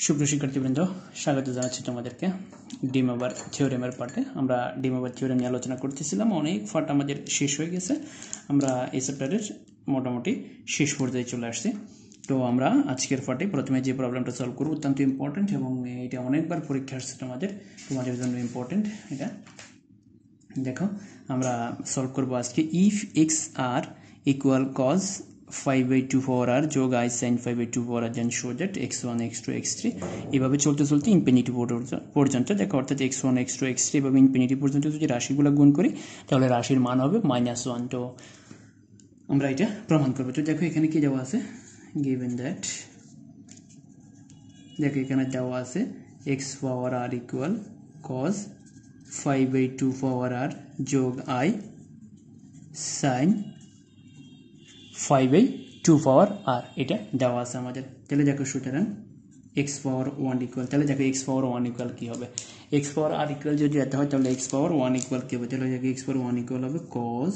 সুপ্রিয় শিক্ষার্থীবৃন্দ, স্বাগত জানাচ্ছি তোমাদেরকে ডি মেম্বার থিওরেমের পার্টে। আমরা ডি মেম্বার থিওরেম নিয়ে আলোচনা করতেছিলাম। অনেক পার্ট আমাদের শেষ হয়ে গেছে। আমরা এই চ্যাপ্টারের মোটামুটি শেষ পর্যায়ে চলে আসছি। তো আমরা আজকের পার্টে প্রথমে যে প্রবলেমটা সলভ করব অত্যন্ত ইম্পর্টেন্ট এবং এটা অনেকবার পরীক্ষা আসছে তোমাদের জন্য ইম্পর্টেন্ট। এটা দেখো, আমরা সলভ করব আজকে। If x r equal cos 5/2 power r যোগ i sine 5/2 power r, then show that x1 x2 x3 এভাবে চলতে চলতে ইনফিনিটি পর্যন্ত দেখো, অর্থাৎ x1 x2 x3 এভাবে ইনফিনিটি পর্যন্ত যদি রাশিগুলো গুণ করি তাহলে রাশির মান হবে -1। তো আমরা এটা প্রমাণ করবো। তো দেখো এখানে কি দেওয়া আছে, গিভেন দ্যাট, দেখো এখানে দেওয়া আছে x পাওয়ার আর ইকুয়াল কজ 5/2 পাওয়ার আর যোগ আই সাইন 5/2 পাওয়ার আর, এটা দেওয়া আছে আমাদের। তাহলে দেখো, সুতরাং x পাওয়ার 1 ইকুয়াল, তাহলে দেখো x পাওয়ার 1 ইকুয়াল কি হবে, x পাওয়ার আর ইকুয়াল যদি যেতে হয় তাহলে x পাওয়ার 1 ইকুয়াল কি হবে, তাহলে দেখো x পাওয়ার 1 ইকুয়াল হবে cos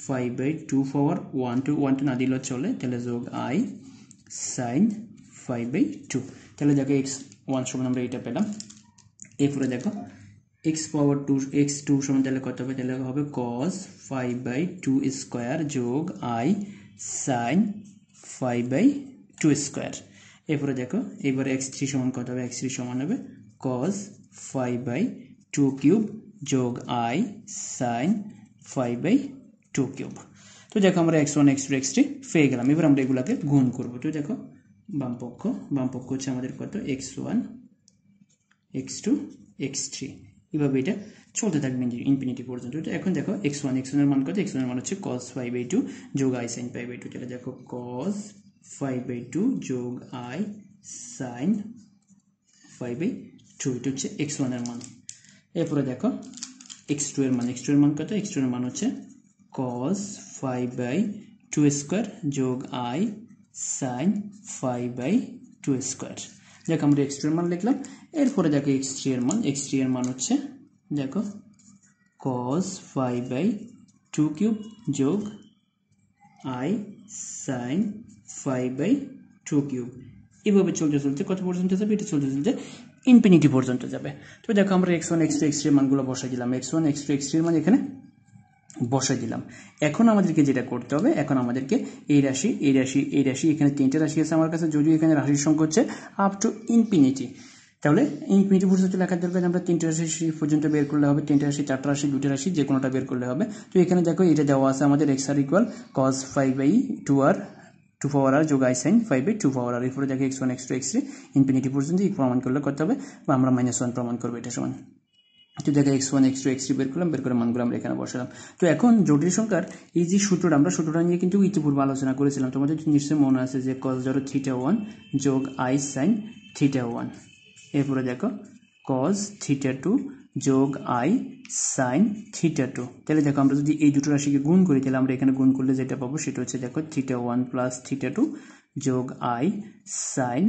5/2 পাওয়ার 1 না দিলেও চলে, তাহলে যোগ i সাইন 5/2। তাহলে দেখো x1 সমান আমরা এটা পেলাম। এরপরে দেখো x পাওয়ার 2 x2 সমান তাহলে কত হবে, তাহলে হবে cos 5/2 স্কয়ার যোগ i সাইন 5/2 স্কয়ার। এরপরে দেখো এবারে x3 সমান কত হবে, x3 সমান হবে cos 5/2 কিউব যোগ i সাইন 5/2 কিউব। তো দেখো আমরা x1 x2 x3 পেয়ে গেলাম। এবার আমরা এগুলাকে গুণ করব। তো দেখো বাম পক্ষ হচ্ছে আমাদের কত, x1 x2 x3, এভাবে এটা চলতে থাকবে ইনফিনিটি পর্যন্ত। এখন দেখো x1 এর মান কত, x1 এর মান হচ্ছে cos 5/2 যোগ i sin 5/2। তাহলে দেখো cos 5/2 যোগ i sin 5/2, এটা হচ্ছে x1 এর মান। এরপরে দেখো x2 এর মান কত, x2 এর মান হচ্ছে cos 5/2 স্কয়ার যোগ i sin 5/2 স্কয়ার। দেখো আমরা x2 এর মান লিখলাম। এরপরে দেখো x3 এর মান হচ্ছে দেখো cos 5/2 কিউব যোগ i sin 5/2 কিউব। এভাবে চলতে চলতে কত পর্যন্ত যাবে, এটা চলতে চলতে ইনফিনিটি পর্যন্ত যাবে। তো দেখো আমরা x1 x2 x3 এর মানগুলো বসাই দিলাম, x1 x2 x3 এর মান এখানে বসাই দিলাম। এখন আমাদেরকে যেটা করতে হবে, এখন আমাদেরকে এই রাশি এখানে তিনটে রাশি আছে আমার কাছে, যদিও এখানে রাশির সংখ্যা হচ্ছে আপ টু ইনফিনিটি, তাহলে ইনফিনিটি পর্যন্ত লেখার দরকার আমরা তিনটে রাশি পর্যন্ত বের করলে হবে, তিনটে রাশি, চারটা রাশি, দুটো রাশি, যে কোনোটা বের করলে হবে। তো এখানে দেখো এটা দেওয়া আছে আমাদের x আর ইকুয়াল cos 5/2 আর 2 পাওয়ার আর যোগ i sin 5/2 পাওয়ার আর। এরপরে দেখো x1 x2 x3 ইনফিনিটি পর্যন্ত প্রমাণ করলে করতে হবে, বা আমরা -1 প্রমাণ করবো এটা সমান। তো দেখো x1 x2 x3 বের করে মানগুলো আমরা এখানে বসালাম। তো এখন জটিল সংখ্যার এই যে সূত্রটা নিয়ে কিন্তু ইতিপূর্বে আলোচনা করেছিলাম, তোমাদের নিশ্চয়ই মনে আছে যে cos 0 θ1 যোগ i sin θ1। এরপরে দেখো cos θ2 যোগ i sin θ2। তাহলে দেখো আমরা যদি এই দুটো রাশিকে গুণ করি তাহলে আমরা এখানে গুণ করলে যেটা পাবো সেটা হচ্ছে দেখো θ1 প্লাস θ2 যোগ i sin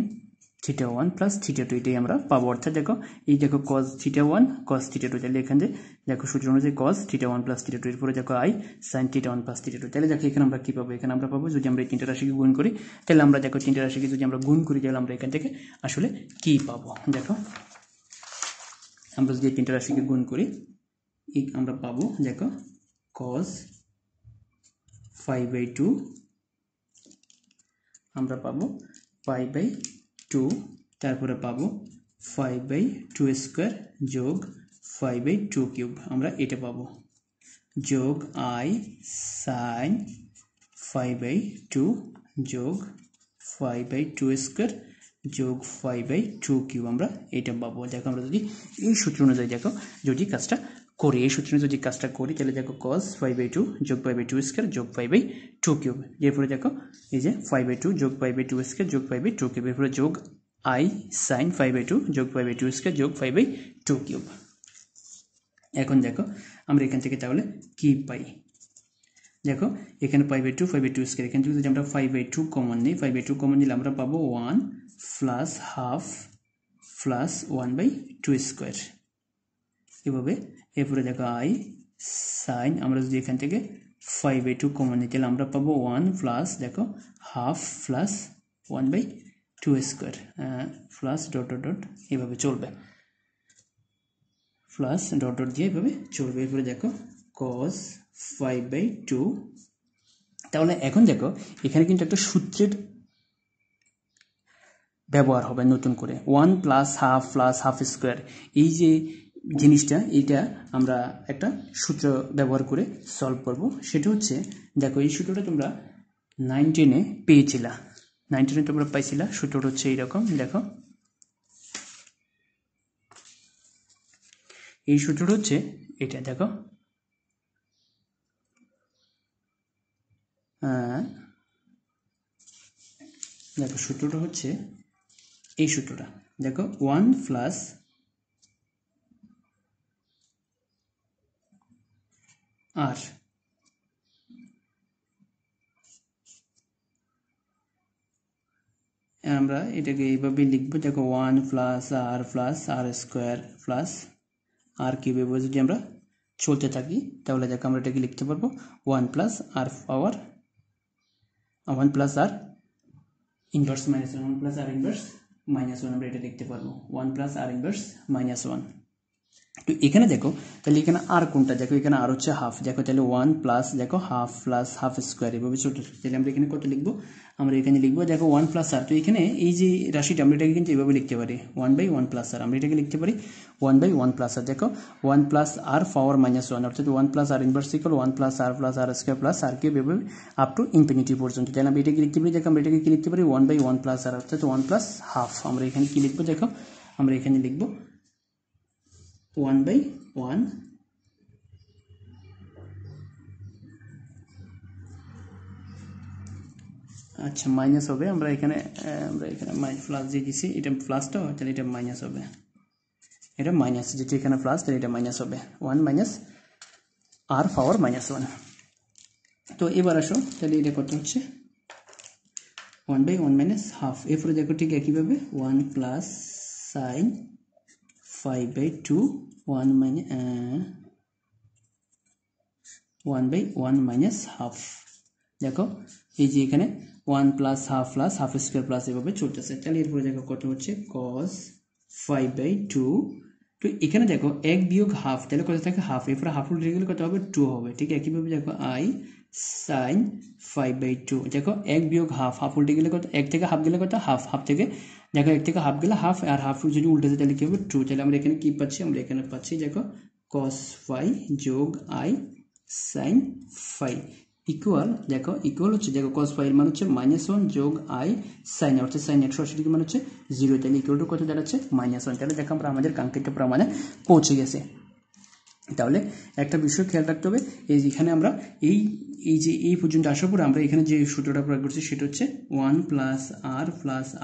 θ1 প্লাস θ2, এটাই আমরা পাবো। অর্থাৎ দেখো এই দেখো cos θ1 cos θ2, তাহলে এখানে দেখো সূত্র অনুযায়ী cos θ1 প্লাস θ2, এরপরে দেখো i sin θ1 প্লাস θ2। তাহলে দেখো এখানে আমরা কি পাবো, এখানে আমরা পাবো যদি আমরা এই তিনটে রাশিকে গুণ করি, তাহলে আমরা দেখো তিনটে রাশিকে যদি আমরা গুণ করি তাহলে আমরা এখান থেকে আসলে কি পাবো। দেখো আমরা যদি এই তিনটে রাশিকে গুণ করি আমরা পাবো দেখো cos 5/2, আমরা পাবো 5/2, তারপরে পাবো 5/2 স্কয়ার যোগ 5/2 কিউব, আমরা এটা পাবো যোগ i sin 5/2 যোগ 5/2 স্কয়ার যোগ 5/2 কিউব, আমরা এটা পাবো। দেখো আমরা যদি এই সূত্র অনুযায়ী দেখো যদি কাজটা করি, তাহলে দেখো cos 5/2 যোগ 5/2 স্কয়ার যোগ 5/2 কিউব, এরপরে দেখো এই যে 5/2 যোগ 5/2 স্কয়ার যোগ 5/2 কিউব, এরপরে যোগ i sin 5/2 যোগ 5/2 স্কয়ার যোগ 5/2 কিউব। এখন দেখো আমরা এখান থেকে তাহলে কি পাই, দেখো এখানে 5/2 স্কয়ার, এখান থেকে যদি আমরা 5/2 কমন নিই, 5/2 কমন নিলে আমরা পাবো 1 প্লাস হাফ প্লাস 1/2 স্কয়ার এভাবে। এরপরে দেখো i sin, আমরা যদি এখান থেকে 5/2 কমন নিই তাহলে আমরা পাবো 1 প্লাস দেখো half plus 1/2 two square plus dot dot dot এভাবে চলবে, প্লাস ডট ডট দিয়ে এভাবে চলবে। এরপরে দেখো কস 5/2। তাহলে এখন দেখো এখানে কিন্তু একটা সূত্রের ব্যবহার হবে নতুন করে, 1 প্লাস হাফ স্কোয়ার। এই যে জিনিসটা এইটা আমরা একটা সূত্র ব্যবহার করে সলভ করব। সেটা হচ্ছে দেখো এই সূত্রটা তোমরা 9-10 পেয়েছিলা, 9-10 তোমরা পাইছিলা। সূত্রটা হচ্ছে এইরকম, দেখো এই সূত্রটা হচ্ছে এটা, দেখো দেখো সূত্রটা হচ্ছে এই সূত্রটা, দেখো 1 প্লাস আর আমরা এটাকে এইভাবে লিখবো, দেখো 1 প্লাস আর স্কোয়ার প্লাস আর কিউব। যদি আমরা চলতে থাকি তাহলে দেখো আমরা এটাকে লিখতে পারবো 1 প্লাস আর পাওয়ার 1 প্লাস আর ইনভার্স মাইনাস 1, 1 প্লাস আর ইনভার্স মাইনাস 1 আমরা এটা লিখতে পারবো 1 প্লাস আর ইনভার্স মাইনাস 1। তো এখানে দেখো তাহলে এখানে আর কোনটা, দেখো এখানে আর হচ্ছে হাফ, দেখো তাহলে 1 প্লাস দেখো হাফ প্লাস হাফ স্কোয়ার এভাবে ছোট। তাহলে আমরা এখানে কত লিখবো, আমরা এখানে লিখবো দেখো 1 প্লাস আর। তো এখানে এই যে রাশিটা আমরা এটাকে কিন্তু এভাবে লিখতে পারি 1/1 প্লাস আর, আমরা এটাকে লিখতে পারি 1/1 প্লাস আর। দেখো 1 প্লাস আর পাওয়ার মাইনাস 1 অর্থাৎ 1 প্লাস আর ইনভার্স ইকুয়াল 1 প্লাস আর স্কোয়ার প্লাস আর কিউব এভাবে আপ টু ইনফিনিটি পর্যন্ত। তাহলে আমরা এটাকে লিখতে পারি, দেখো আমরা এটাকে কি লিখতে পারি 1/1 প্লাস আর অর্থাৎ 1 প্লাস হাফ। আমরা এখানে কি লিখবো, দেখো আমরা এখানে লিখবো 1/1 আচ্ছা মাইনাস হবে। আমরা এখানে প্লাস দিয়ে দিছি, এটা প্লাসটা তাহলে এটা মাইনাস হবে, এটা মাইনাস যেটা এখানে প্লাস তাহলে এটা মাইনাস হবে 1 মাইনাস আর পাওয়ার মাইনাস 1। তো এবার আসো তাহলে এটা কত হচ্ছে 1/1 মাইনাস হাফ। এরপরে দেখো ঠিক একইভাবে 1 প্লাস সাইন 5/2 1/1 মাইনাস হাফ। দেখো এই যে এখানে 1 প্লাস হাফ স্কোয়ার প্লাস এভাবে চলতেছে। তাহলে এরপরে দেখো কত হচ্ছে cos 5/2। তো এখানে দেখো 1 বিয়োগ হাফ, তাহলে কত থাকে হাফ, এরপরে হাফ উল্টে গেলে কত হবে 2 হবে। ঠিক একইভাবে দেখো i sin 5/2, দেখো 1 বিয়োগ হাফ উল্টে গেলে কত, 1 থেকে হাফ গেলে কত হাফ থেকে দেখো 1 থেকে হাফ গেলে হাফ, আর হাফ যদি উল্টে যায় তাহলে কি হবে 2। তাহলে আমরা এখানে কি পাচ্ছি, আমরা এখানে পাচ্ছি দেখো cos 5 যোগ i sin 5 ইকুয়াল, দেখো ইকুয়াল হচ্ছে দেখো cos 5 এর মান হচ্ছে -1 যোগ i sin, অর্থাৎ sin 180 ডিগ্রি মান হচ্ছে 0। তাহলে ইকুয়াল টু কত দাঁড়াচ্ছে -1। তাহলে দেখো আমরা আমাদের কাঙ্ক্ষিত প্রমাণে পৌঁছে গেছি। তাহলে একটা বিষয় খেয়াল রাখতে হবে, এই যেখানে আমরা এই পর্যন্ত আসার পর আমরা এখানে যে সূত্রটা প্রয়োগ করছি সেটা হচ্ছে 1 প্লাস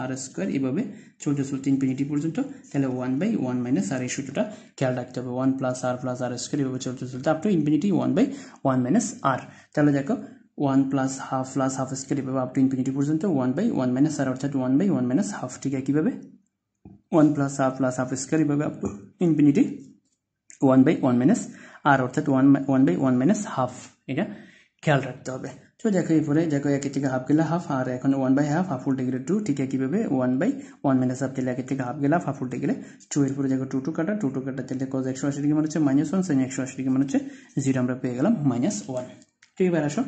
আর স্কোয়ার এভাবে চলতে ইনফিনিটি পর্যন্ত। তাহলে 1/1 মাইনাস আর এই সূত্রটা খেয়াল রাখতে হবে, 1 প্লাস আর স্কোয়ার এভাবে চলতে আপ টু ইনফিনিটি 1/1 মাইনাস আর। তাহলে দেখো 1 প্লাস হাফ স্কোয়ার এভাবে আপ টু ইনফিনিটি পর্যন্ত 1/1 মাইনাস আর অর্থাৎ 1/1 মাইনাস হাফ। ঠিক একইভাবে 1 প্লাস হাফ স্কোয়ার এভাবে আপ টু ইনফিনিটি 1/1 মাইনাস আর অর্থাৎ 1/1 মাইনাস হাফ, এটা খেয়াল রাখতে হবে। তো দেখো এরপরে দেখো 1 থেকে হাফ গেলে হাফ, আর এখন 1/হাফ উল্টে গেলে 2। ঠিক একইভাবে 1/1 মাইনাস হাফ, তাহলে 1 থেকে হাফ গেলে হাফ উল্টে গেলে 2। এরপরে দেখো 2 কাটা তাহলে cos 180 ডিগ্রি মানে হচ্ছে -1 sin 180 ডিগ্রি মানে হচ্ছে 0, আমরা পেয়ে গেলাম -1। তো এবার আসো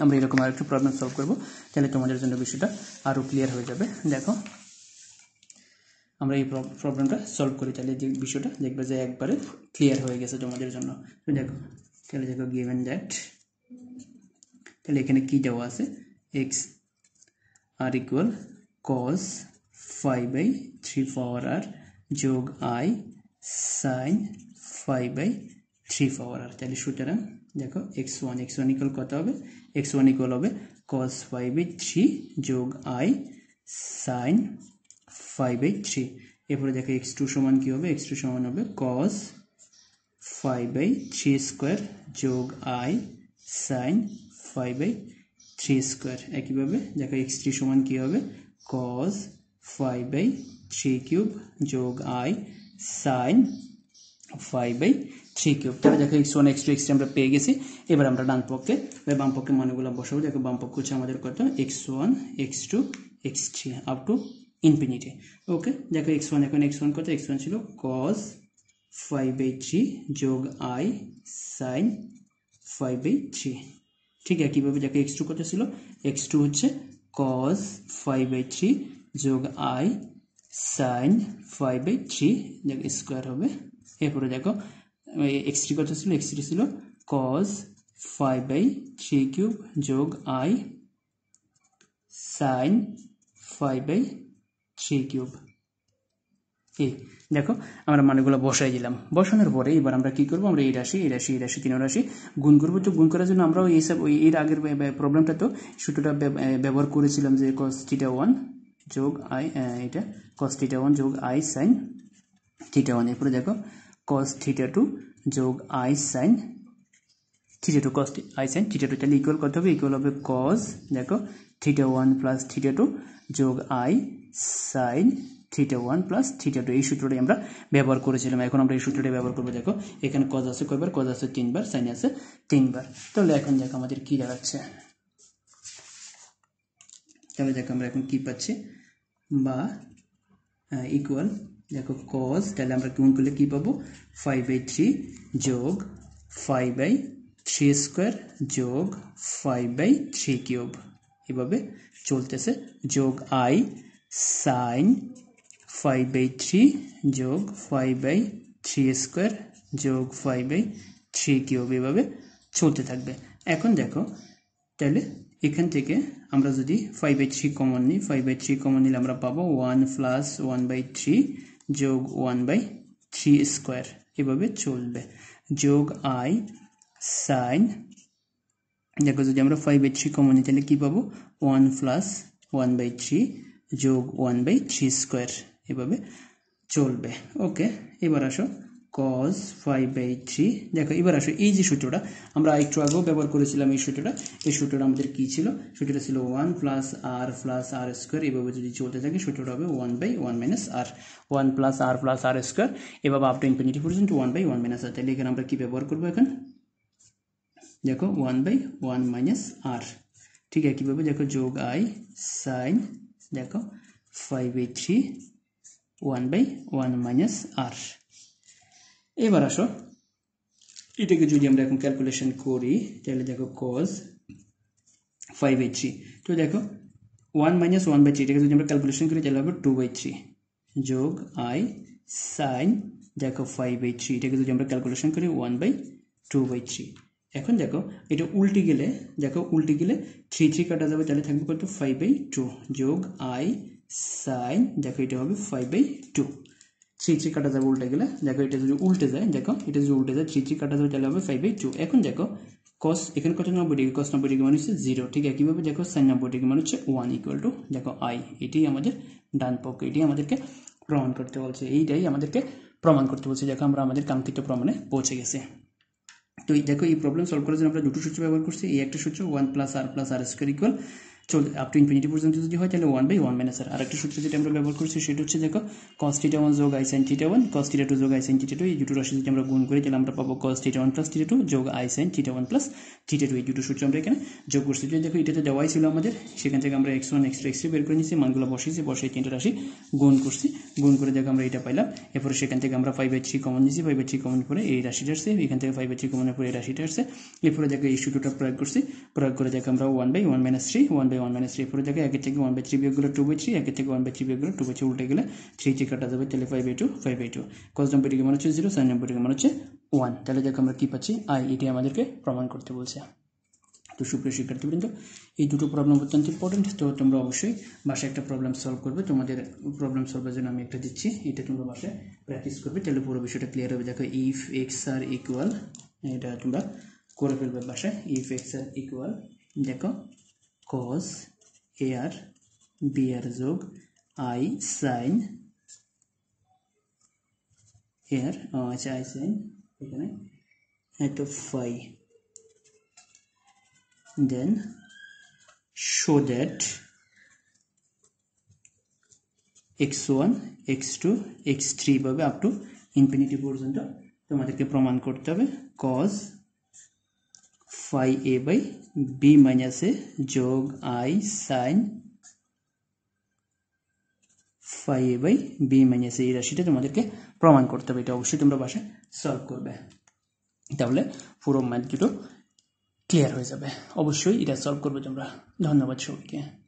আমরা এরকম আরেকটু প্রবলেম সলভ করবো, তাহলে তোমাদের জন্য বিষয়টা আরো ক্লিয়ার হয়ে যাবে। দেখো আমরা এই প্রবলেমটা সলভ করি, তাহলে যে বিষয়টা দেখবে যে একবারে ক্লিয়ার হয়ে গেছে তোমাদের জন্য। তো দেখো তাহলে দেখো গিভেন দ্যাট, তাহলে এখানে কি দেওয়া আছে, x আর ইকুয়াল cos 5/3 পাওয়ার r যোগ i sin 5/3 পাওয়ার r। তাহলে সুতরাং দেখো x1 ইকুয়াল কত হবে, x1 ইকুয়াল হবে cos 5/3 যোগ i sin 5/3। এরপরে দেখো x2 সমান কি হবে, x2 সমান হবে cos 5/3 স্কোয়ার যোগ i sin 5/3 স্কোয়ার। একইভাবে দেখো x3 সমান কি হবে, cos 5/3 কিউব যোগ i sin 5/3 কিউব। তাহলে দেখো x1 x2 x3 আমরা পেয়ে গেছি। এবার আমরা বাম পক্ষে মানগুলো বসাবো। দেখো বাম পক্ষ হচ্ছে আমাদের কত, x1 x2 x3 up to infinity. ওকে, দেখো x1 এখন x1 কত, x1 ছিল cos 5/3 যোগ i sin 5/3। ঠিক একইভাবে দেখো x2 কত ছিল, x2 হচ্ছে cos 5/3 যোগ i sin 5/3 দেখো স্কয়ার হবে। এরপরে দেখো x3 কত ছিল, x3 ছিল cos 5/3 কিউব যোগ i sin 5/3 কিউব। এই দেখো আমরা মানগুলো বসাই দিলাম, বসানোর পরে এবার আমরা কি করব, আমরা এই রাশি তিন রাশি গুণ করব। তো গুণ করার জন্য আমরাও এইসব এর আগের প্রবলেমটা তো সূত্রটা ব্যবহার করেছিলাম যে cos θ1 যোগ i, এটা cos θ1 যোগ i sin θ1। এরপরে দেখো cos θ2 যোগ i sin θ2, cos i sin θ2 তাহলে ইকুয়াল কত হবে, ইকুয়াল হবে cos দেখো θ1 প্লাস θ2 যোগ i sin θ1 প্লাস θ2। এই সূত্রটাই আমরা ব্যবহার করেছিলাম, এখন আমরা এই সূত্রটাই ব্যবহার করব। দেখো এখানে cos আছে কয়বার, cos আছে 3 বার, sin আছে 3 বার। তাহলে এখন দেখো আমাদের কি দাঁড়াচ্ছে, তাহলে দেখো আমরা এখন কি পাচ্ছি, বা ইকুয়াল দেখো cos, তাহলে আমরা গুণ করলে কি পাবো 5/3 যোগ 5/3 স্কয়ার যোগ 5/3 কিউব, এভাবে চলতেছে, যোগ i sin 5/3 যোগ 5/3 স্কয়ার যোগ 5/3 কিউব, এভাবে চলতে থাকবে। এখন দেখো তাহলে এখান থেকে আমরা যদি 5/3 কমন নিই, 5/3 কমন নিলে আমরা পাবো 1 প্লাস 1/3 যোগ 1/3 স্কয়ার, এভাবে চলবে, যোগ i sin দেখো যদি আমরা 5/3 কমন নিই তাহলে কি পাবো 1 প্লাস 1/3 যোগ 1/3 স্কয়ার, এভাবে চলবে। ওকে, এবার আসো cos 5/3, দেখো এবার আসো এই যে সূত্রটা আমরা একটু আগেও ব্যবহার করেছিলাম, এই সূত্রটা আমাদের কি ছিল, সূত্রটা ছিল 1 প্লাস r স্কয়ার, এভাবে যদি চলতে থাকে সূত্রটা হবে 1/1 minus r, 1 plus r square, এভাবে আপ টু ইনফিনিটি পর্যন্ত 1/1 মাইনাস r। তাহলে এখানে আমরা কি ব্যবহার করবো, এখন দেখো 1/1 মাইনাস r, ঠিক একইভাবে দেখো যোগ i sin দেখো 5/3 1/1 মাইনাস r। এবার আসো এটাকে যদি আমরা এখন ক্যালকুলেশন করি তাহলে দেখো cos 5/3, তো দেখো 1 মাইনাস 1/3 এটাকে যদি আমরা ক্যালকুলেশন করি তাহলে হবে 2/3 যোগ i sin দেখো 5/3 এটাকে যদি আমরা ক্যালকুলেশন করি 1/2/3। এখন দেখো এটা উল্টে গেলে, দেখো উল্টে গেলে 3 কাটা যাবে, তাহলে থাকবে কত 5/2 যোগ i sin দেখো এটা হবে 5/2, 3 কাটা যাবে উল্টে গেলে, দেখো এটা যদি উল্টে যায়, দেখো এটা যদি উল্টে যায় 3 কাটা যাবে তাহলে হবে 5/2। এখন দেখো cos এখানে কত 90 ডিগ্রি, cos 90 ডিগ্রি মানে হচ্ছে 0, ঠিক একইভাবে দেখো sin 90 ডিগ্রি মানে হচ্ছে 1 ইকুয়াল টু দেখো i, এটাই আমাদের ডান পক্ষ, এটাই আমাদেরকে প্রমাণ করতে বলছে, এইটাই আমাদেরকে প্রমাণ করতে বলছে। দেখো আমরা আমাদের কাঙ্ক্ষিত প্রমাণে পৌঁছে গেছি। তো দেখো এই প্রবলেম সলভ করার জন্য আমরা দুটো সূত্র ব্যবহার করছি, এই একটা সূত্র 1 প্লাস r স্কয়ার ইকুয়াল চল আপ টু ইনফিনিটি পর্যন্ত যদি হয় তাহলে 1/1 মাইনাস r। আরেকটা সূত্র যেটা আমরা ব্যবহার করছি সেটা হচ্ছে দেখো cos θ1 যোগ i sin θ1 cos θ2 যোগ i sin θ2, এই দুটো রাশি যদি আমরা গুণ করি তাহলে আমরা পাবো cos θ1 প্লাস θ2 যোগ i sin θ1 প্লাস θ2, এই দুটো সূত্র আমরা এখানে যোগ করছি। যদি দেখো এটাতে দেওয়াই ছিল আমাদের, সেখান থেকে আমরা x1 x2 x3 বের করে নিয়েছি, মানগুলো বসিয়েছি, বসিয়ে তিনটা রাশি গুণ করছি, গুণ করে দেখো আমরা এটা পাইলাম। এরপরে সেখান থেকে আমরা 5/3 কমন নিয়েছি, 5/3 কমন পরে এই রাশিটা আসছে, এখান থেকে 5/3 কমনের পরে এই রাশিটা আসছে। এরপরে দেখো এই সূত্রটা প্রয়োগ করছি, প্রয়োগ করে দেখো আমরা 1/1 মাইনাস 3 1/1 মাইনাস 3, এরপরে দেখো একের থেকে 1/3 বিয়োগ করলে 2/3, একের থেকে 1/3 বিয়োগ করলে 2/3, উল্টে গেলে 3 কাটা যাবে তাহলে 5/2 cos 90 ডিগ্রি মানে হচ্ছে 0, sin 90 ডিগ্রি মানে হচ্ছে 1। তাহলে দেখো আমরা কি পাচ্ছি i, এটি আমাদেরকে প্রমাণ করতে বলছে। তো সুপ্রিয় শিক্ষার্থীবৃন্দ, এই দুটো প্রবলেম অত্যন্ত ইম্পর্টেন্ট, তো তোমরা অবশ্যই বাসায় একটা প্রবলেম সলভ করবে। তোমাদের প্রবলেম সলভের জন্য আমি একটা দিচ্ছি, এটা তোমরা বাসায় প্র্যাকটিস করবে, তাহলে পুরো বিষয়টা ক্লিয়ার হবে। দেখো ইফ এক্স আর ইকুয়াল, এটা তোমরা করে ফেলবে বাসায়, ইফ এক্স আর ইকুয়াল দেখো cos a আর b আর যোগ i sin a আর আচ্ছা i sin এখানে একটা phi, then show that x1 x2 x3 ভাবে আপ টু ইনফিনিটি পর্যন্ত তোমাদেরকে প্রমাণ করতে হবে cos phi a by b minus a যোগ i sin phi a by b minus এই রাশিটা তোমাদেরকে প্রমাণ করতে হবে। এটা অবশ্যই তোমরা বাসায় সলভ করবে, তাহলে পুরো ম্যাথ দুটো ক্লিয়ার হয়ে যাবে। অবশ্যই এটা সলভ করবে তোমরা। ধন্যবাদ সবাইকে।